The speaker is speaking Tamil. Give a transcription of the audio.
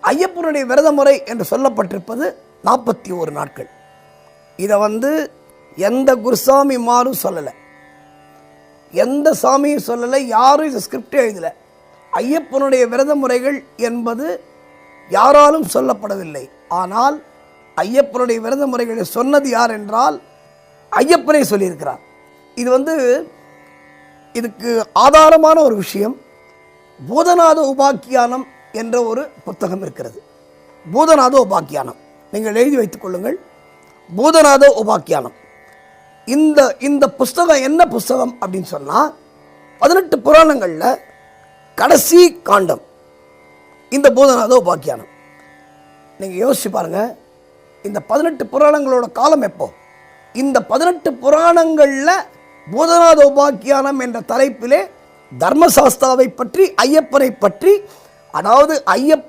ஐயப்பனுடைய விரத முறை என்று சொல்லப்பட்டிருப்பது 41 நாட்கள். இதை எந்த குருசாமி மாரும் சொல்லலை, எந்த சாமியும் சொல்லலை, யாரும் இதை ஸ்கிரிப்டே எழுதலை. ஐயப்பனுடைய விரத முறைகள் என்பது யாராலும் சொல்லப்படவில்லை. ஆனால் ஐயப்பனுடைய விரத முறைகளை சொன்னது யார் என்றால் ஐயப்பனே சொல்லியிருக்கிறார். இது இதுக்கு ஆதாரமான ஒரு விஷயம். பூதநாத உபாக்கியானம் என்ற ஒரு புத்தகம் இருக்கிறது. பூதநாத உபாக்கியானம் நீங்கள் எழுதி வைத்துக் கொள்ளுங்கள். பூதநாத உபாக்கியானம். இந்த புஸ்தகம் என்ன புஸ்தகம் அப்படின்னு சொன்னால் 18 புராணங்களில் கடைசி காண்டம் இந்த பூதநாத உபாக்கியானம். நீங்கள் யோசிச்சு பாருங்கள், இந்த 18 புராணங்களோட காலம் எப்போ? இந்த 18 புராணங்களில் பூதநாத உபாக்கியானம் என்ற தலைப்பிலே தர்மசாஸ்தாவை பற்றி, ஐயப்பனை பற்றி, அதாவது ஐயப்பன்